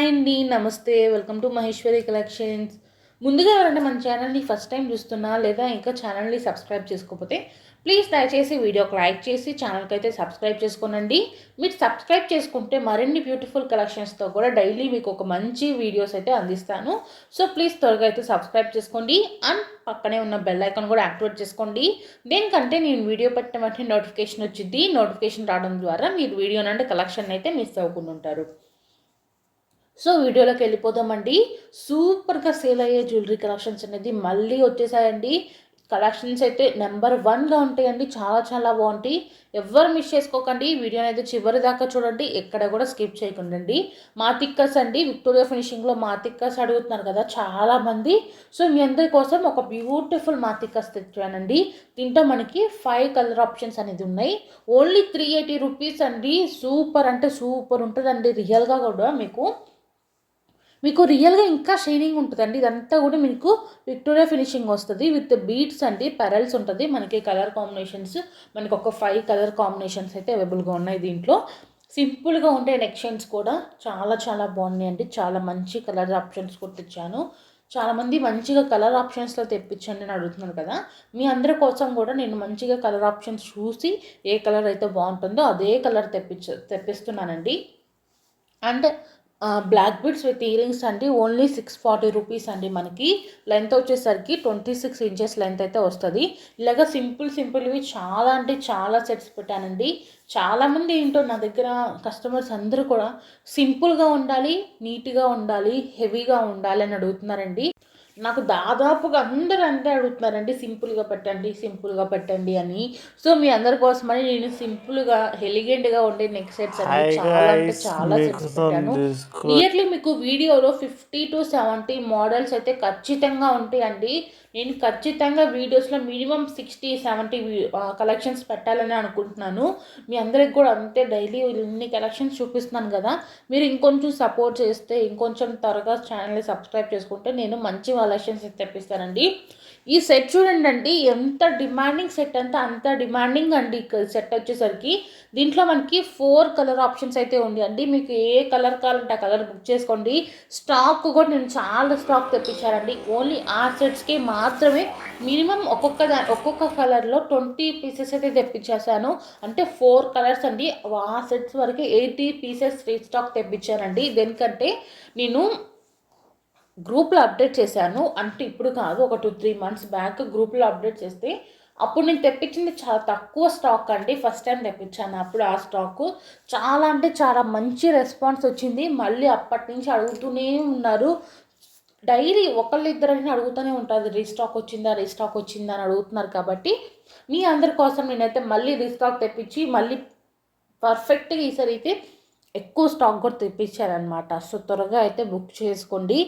Hi అండి. నమస్తే. Welcome to Maheshwari collections. ముందుగా ఎవరైనా మన ఛానల్ని ఫస్ట్ టైం చూస్తున్నా లేదా ఇంకా ఛానల్ని సబ్స్క్రైబ్ చేసుకోకపోతే ప్లీజ్ దయచేసి వీడియోకి లైక్ చేసి ఛానల్కి అయితే సబ్స్క్రైబ్ చేసుకోనండి. మీరు సబ్స్క్రైబ్ చేసుకుంటే మరిన్ని బ్యూటిఫుల్ కలెక్షన్స్తో కూడా డైలీ మీకు ఒక మంచి వీడియోస్ అయితే అందిస్తాను. సో ప్లీజ్ త్వరగా అయితే సబ్స్క్రైబ్ చేసుకోండి అండ్ పక్కనే ఉన్న బెల్ ఐకాన్ కూడా యాక్టివేట్ చేసుకోండి. దేనికంటే నేను వీడియో పెట్టిన వెంటనే నోటిఫికేషన్ వచ్చింది. నోటిఫికేషన్ రావడం ద్వారా మీరు వీడియో నుండి కలెక్షన్ అయితే మిస్ అవ్వకుండా ఉంటారు. సో వీడియోలోకి వెళ్ళిపోదామండి. సూపర్గా సేల్ అయ్యే జ్యువెలరీ కలెక్షన్స్ అనేది మళ్ళీ వచ్చేసాయండి. కలెక్షన్స్ అయితే నెంబర్ 1గా ఉంటాయండి. చాలా చాలా బాగుంటాయి. ఎవరు మిస్ చేసుకోకండి. వీడియోని అయితే చివరి దాకా చూడండి. ఎక్కడ కూడా స్కిప్ చేయకండి. మాతిక్కస్ అండి, విక్టోరియా ఫినిషింగ్లో మాతిక్కస్ అడుగుతున్నారు కదా చాలామంది. సో మీ అందరి కోసం ఒక బ్యూటిఫుల్ మాతిక్కస్ తెచ్చానండి. దీంట్లో మనకి 5 కలర్ ఆప్షన్స్ అనేది ఉన్నాయి. ఓన్లీ 380 రూపీస్ అండి. సూపర్ అంటే సూపర్ ఉంటుందండి. రియల్గా కూడా మీకు రియల్గా ఇంకా షైనింగ్ ఉంటుందండి. ఇదంతా కూడా మీకు విక్టోరియా ఫినిషింగ్ వస్తుంది విత్ బీడ్స్ అండి, పెరల్స్ ఉంటుంది. మనకి కలర్ కాంబినేషన్స్ మనకు ఒక 5 కలర్ కాంబినేషన్స్ అయితే అవైలబుల్గా ఉన్నాయి. దీంట్లో సింపుల్గా ఉండే నెక్ షైన్స్ కూడా చాలా చాలా బాగున్నాయి అండి. చాలా మంచి కలర్ ఆప్షన్స్ కూడా తెచ్చాను. చాలామంది మంచిగా కలర్ ఆప్షన్స్లో తెప్పించండి అని అడుగుతున్నారు కదా. మీ అందరి కోసం కూడా నేను మంచిగా కలర్ ఆప్షన్స్ చూసి ఏ కలర్ అయితే బాగుంటుందో అదే కలర్ తెప్పిస్తున్నానండి. And black beads with earrings అండి. ఓన్లీ 640 రూపీస్ అండి. మనకి లెంత్ వచ్చేసరికి 26 ఇంచెస్ లెంత్ అయితే వస్తుంది. ఇలాగ సింపుల్వి చాలా అంటే చాలా సెట్స్ పెట్టానండి. చాలామంది ఏంటో నా దగ్గర కస్టమర్స్ అందరూ కూడా సింపుల్గా ఉండాలి, నీట్గా ఉండాలి, హెవీగా ఉండాలి అని అడుగుతున్నారండి. నాకు దాదాపుగా అందరూ అంతే అడుగుతున్నారండి, సింపుల్గా పెట్టండి అని. సో మీ అందరి కోసమని నేను సింపుల్గా ఎలిగెంట్గా ఉండే నెక్ సెట్స్ అన్ని చాలా అంటే చాలా సెట్స్ పెట్టాను. నియర్లీ మీకు వీడియోలో 50 to 70 మోడల్స్ అయితే ఖచ్చితంగా ఉంటాయండి. నేను ఖచ్చితంగా వీడియోస్లో మినిమం 60-70 కలెక్షన్స్ పెట్టాలని అనుకుంటున్నాను. మీ అందరికి కూడా అంతే. డైలీ ఇన్ని కలెక్షన్స్ చూపిస్తున్నాను కదా, మీరు ఇంకొంచెం సపోర్ట్ చేస్తే ఇంకొంచెం త్వరగా ఛానల్ని సబ్స్క్రైబ్ చేసుకుంటే నేను మంచి కలెక్షన్స్ తెప్పిస్తానండి. ఈ సెట్ చూడండి అండి, ఎంత డిమాండింగ్ సెట్ అంటే అంత డిమాండింగ్ అండి. సెట్ వచ్చేసరికి దీంట్లో మనకి 4 కలర్ ఆప్షన్స్ అయితే ఉంది అండి. మీకు ఏ కలర్ కావాలంటే ఆ కలర్ బుక్ చేసుకోండి. స్టాక్ కూడా నేను చాలా స్టాక్ తెప్పించానండి. ఓన్లీ ఆ సెట్స్కి మాత్రమే మినిమం ఒక్కొక్క కలర్లో 20 పీసెస్ అయితే తెప్పించేసాను. అంటే 4 కలర్స్ అండి. ఆ సెట్స్ వరకు 80 పీసెస్ రీస్టాక్ తెప్పించానండి. దేనికంటే నేను గ్రూప్లో అప్డేట్ చేశాను. అంటే ఇప్పుడు కాదు, ఒక 2-3 మంత్స్ బ్యాక్ గ్రూప్లో అప్డేట్ చేస్తే అప్పుడు నేను తెప్పించింది చాలా తక్కువ స్టాక్ అండి. ఫస్ట్ టైం తెప్పించాను అప్పుడు ఆ స్టాకు. చాలా అంటే చాలా మంచి రెస్పాన్స్ వచ్చింది. మళ్ళీ అప్పటి నుంచి అడుగుతూనే ఉన్నారు. డైలీ ఒకళ్ళిద్దరైనా అడుగుతూనే ఉంటుంది, రీస్టాక్ వచ్చిందా అని అడుగుతున్నారు. కాబట్టి మీ అందరి కోసం నేనైతే మళ్ళీ రీస్టాక్ తెప్పించి మళ్ళీ పర్ఫెక్ట్గా ఈసారి అయితే ఎక్కువ స్టాక్ కూడా తెప్పించారనమాట. సో త్వరగా అయితే బుక్ చేసుకోండి.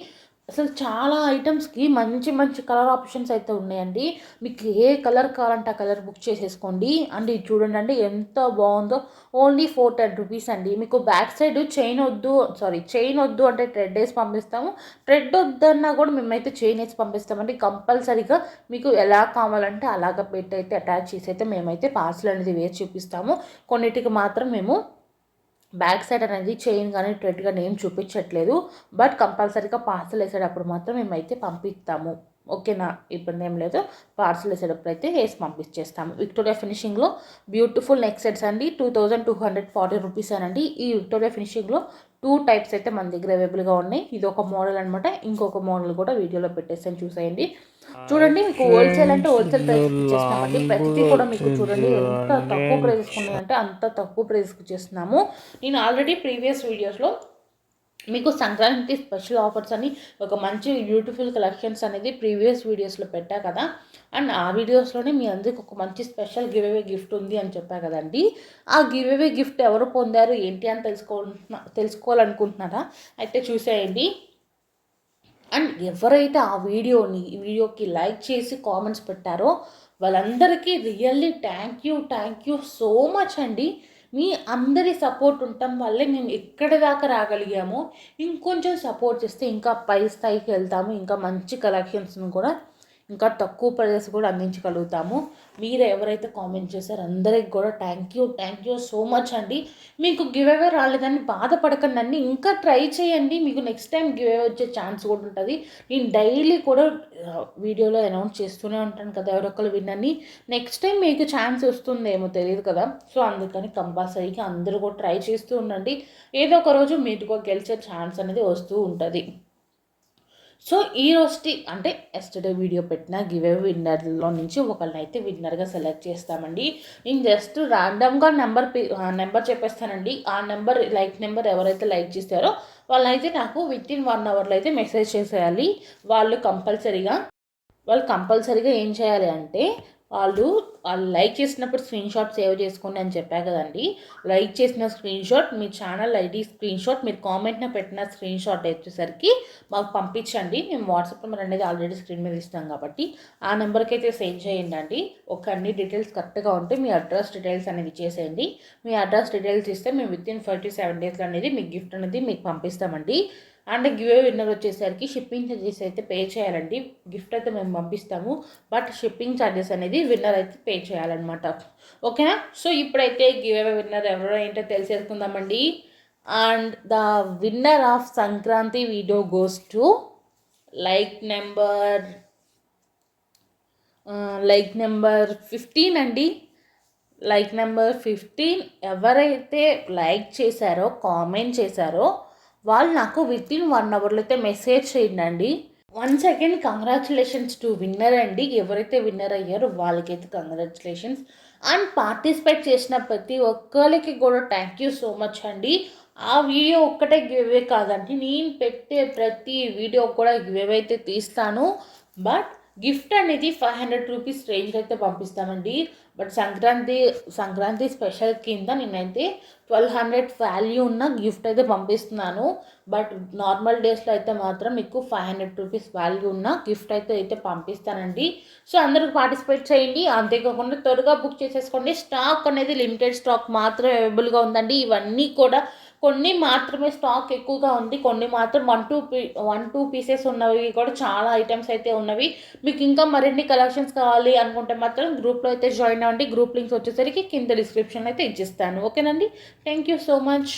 అసలు చాలా ఐటమ్స్కి మంచి మంచి కలర్ ఆప్షన్స్ అయితే ఉన్నాయండి. మీకు ఏ కలర్ కావాలంటే ఆ కలర్ బుక్ చేసేసుకోండి. అండ్ ఇది చూడండి అండి ఎంత బాగుందో. ఓన్లీ 410 రూపీస్ అండి. మీకు బ్యాక్ సైడ్ చైన్ వద్దు అంటే థ్రెడ్ వేసి పంపిస్తాము. థ్రెడ్ వద్దన్నా కూడా మేమైతే చైన్ వేసి పంపిస్తామండి. కంపల్సరీగా మీకు ఎలా కావాలంటే అలాగ పెట్టి అయితే అటాచ్ చేసి అయితే మేమైతే పార్సల్ అనేది వేసి చూపిస్తాము. కొన్నిటికి మాత్రం మేము బ్యాక్ సైడ్ అనేది చైన్ కానీ థ్రెడ్ కానీ ఏం చూపించట్లేదు. బట్ కంపల్సరీగా పార్సల్ వేసేటప్పుడు మాత్రం మేమైతే పంపిస్తాము. ఓకేనా, ఇబ్బంది ఏం లేదు. పార్సల్ వేసేటప్పుడు అయితే వేసి పంపించేస్తాము. విక్టోరియా ఫినిషింగ్లో బ్యూటిఫుల్ నెక్ సెట్స్ అండి. 2240 రూపీస్ అనండి. ఈ విక్టోరియా ఫినిషింగ్లో 2 టైప్స్ అయితే మన దగ్గర అవైలబుల్గా ఉన్నాయి. ఇది ఒక మోడల్ అనమాట. ఇంకొక మోడల్ కూడా వీడియోలో పెట్టేస్తాను చూసేయండి. చూడండి, మీకు హోల్సేల్ అంటే హోల్సేల్ ప్రైస్కి ఇచ్చేస్తున్నామండి. ప్రతిదీ కూడా మీకు చూడండి ఎంత తక్కువ ప్రైస్కి ఉన్నాయంటే అంత తక్కువ ప్రైస్కి ఇచ్చేస్తున్నాము. నేను ఆల్రెడీ ప్రీవియస్ వీడియోస్లో మీకు సంక్రాంతి స్పెషల్ ఆఫర్స్ అని ఒక మంచి బ్యూటిఫుల్ కలెక్షన్స్ అనేది ప్రీవియస్ వీడియోస్లో పెట్టా కదా. అండ్ ఆ వీడియోస్లోనే మీ అందరికి ఒక మంచి స్పెషల్ గివ్ అవే గిఫ్ట్ ఉంది అని చెప్పా కదండి. ఆ గివ్ అవే గిఫ్ట్ ఎవరు పొందారు ఏంటి అని తెలుసుకోవాలనుకుంటున్నారా? అయితే చూసేయండి. అండ్ ఎవరైతే ఆ వీడియోకి లైక్ చేసి కామెంట్స్ పెట్టారో వాళ్ళందరికీ really thank you so much అండి. మీ అందరి సపోర్ట్ ఉండటం వల్లే మేము ఎక్కడి దాకా రాగలిగాము. ఇంకొంచెం సపోర్ట్ చేస్తే ఇంకా పై స్థాయికి వెళ్తాము. ఇంకా మంచి కలెక్షన్స్ని కూడా ఇంకా తక్కువ ప్రైజెస్ కూడా అందించగలుగుతాము. మీరు ఎవరైతే కామెంట్ చేశారో అందరికి కూడా థ్యాంక్ యూ సో మచ్ అండి. మీకు గివ్ అవే రాలేదని బాధపడకండి అండి, ఇంకా ట్రై చేయండి, మీకు నెక్స్ట్ టైం గివ్ అవే వచ్చే ఛాన్స్ కూడా ఉంటుంది. నేను డైలీ కూడా వీడియోలో అనౌన్స్ చేస్తూనే ఉంటాను కదా ఎవరొకరు విన్నని. నెక్స్ట్ టైం మీకు ఛాన్స్ వస్తుందేమో తెలియదు కదా, సో అందుకని కంపల్సరీగా అందరూ కూడా ట్రై చేస్తూ ఉండండి. ఏదో ఒక రోజు మీకు కూడా గెలిచే ఛాన్స్ అనేది వస్తూ ఉంటుంది. సో ఈ రోజుటి అంటే ఎస్టర్డే వీడియో పెట్టిన గివ్ అవే విన్నర్లో నుంచి ఒకళ్ళని అయితే విన్నర్గా సెలెక్ట్ చేస్తామండి. నేను జస్ట్ ర్యాండమ్గా నెంబర్ చెప్పేస్తానండి. ఆ నెంబర్ ఎవరైతే లైక్ చేస్తారో వాళ్ళైతే నాకు వితిన్ 1 అవర్లో అయితే మెసేజ్ చేసేయాలి. వాళ్ళు కంపల్సరీగా ఏం చేయాలి అంటే వాళ్ళు లైక్ చేసినప్పుడు స్క్రీన్ షాట్ సేవ్ చేసుకోండి అని చెప్పా కదండి. లైక్ చేసిన స్క్రీన్ షాట్, మీ ఛానల్ ఐడి స్క్రీన్ షాట్, మీరు కామెంట్న పెట్టిన స్క్రీన్ షాట్ వచ్చేసరికి మాకు పంపించండి. మేము వాట్సాప్ నెంబర్ అనేది ఆల్రెడీ స్క్రీన్ మీద ఇస్తాం కాబట్టి ఆ నెంబర్కి అయితే సెండ్ చేయండి అండి. అన్ని డీటెయిల్స్ కరెక్ట్గా ఉంటే మీ అడ్రస్ డీటెయిల్స్ అనేది ఇచ్చేసేయండి. మీ అడ్రస్ డీటెయిల్స్ ఇస్తే మేము వితిన్ 5 to 7 days అనేది మీకు గిఫ్ట్ అనేది మీకు పంపిస్తామండి. అండ్ గివ్ అవే విన్నర్ వచ్చేసరికి షిప్పింగ్ ఛార్జెస్ అయితే పే చేయాలండి. గిఫ్ట్ అయితే మేము పంపిస్తాము, బట్ షిప్పింగ్ ఛార్జెస్ అనేది విన్నర్ అయితే పే చేయాలన్నమాట. ఓకేనా? సో ఇప్పుడైతే గివ్ అవే విన్నర్ ఎవరో ఏంటో తెలిసేసుకుందామండి. And the winner of Sankranti video goes to like number 15 అండి. లైక్ నెంబర్ 15 ఎవరైతే లైక్ చేశారో, కామెంట్ చేశారో వాళ్ళు నాకు వితిన్ 1 అవర్లో అయితే మెసేజ్ చేయండి. Once again congratulations to winner అండి. ఎవరైతే విన్నర్ అయ్యారో వాళ్ళకైతే కంగ్రాచులేషన్స్. అండ్ పార్టిసిపేట్ చేసిన ప్రతి ఒక్కరికి కూడా థ్యాంక్ యూ సో మచ్ అండి. ఆ వీడియో ఒక్కటే గివ్ అవే కాదండి, నేను పెట్టే ప్రతి వీడియో కూడా గివ్ అవే అయితే తీస్తాను. బట్ గిఫ్ట్ అనేది 500 రూపీస్ రేంజ్ అయితే పంపిస్తామండి. బట్ సంక్రాంతి స్పెషల్ కింద నేనైతే 1200 వాల్యూ ఉన్న గిఫ్ట్ అయితే పంపిస్తున్నాను. బట్ నార్మల్ డేస్లో అయితే మాత్రం మీకు 500 రూపీస్ వాల్యూ ఉన్న గిఫ్ట్ అయితే పంపిస్తానండి. సో అందరూ పార్టిసిపేట్ చేయండి. అంతేకాకుండా త్వరగా బుక్ చేసేసుకోండి. స్టాక్ అనేది లిమిటెడ్ స్టాక్ మాత్రమే అవైలబుల్గా ఉందండి. ఇవన్నీ కూడా కొన్ని మాత్రమే స్టాక్ ఎక్కువగా ఉంది, కొన్ని మాత్రం 1-2 పీసెస్ ఉన్నవి కూడా చాలా ఐటమ్స్ అయితే ఉన్నవి. మీకు ఇంకా మరిన్ని కలెక్షన్స్ కావాలి అనుకుంటే మాత్రం గ్రూప్లో అయితే జాయిన్ అవ్వండి. గ్రూప్ లింక్స్ వచ్చేసరికి కింద డిస్క్రిప్షన్లో అయితే ఇచ్చిస్తాను. ఓకేనండి, థ్యాంక్ యూ సో మచ్.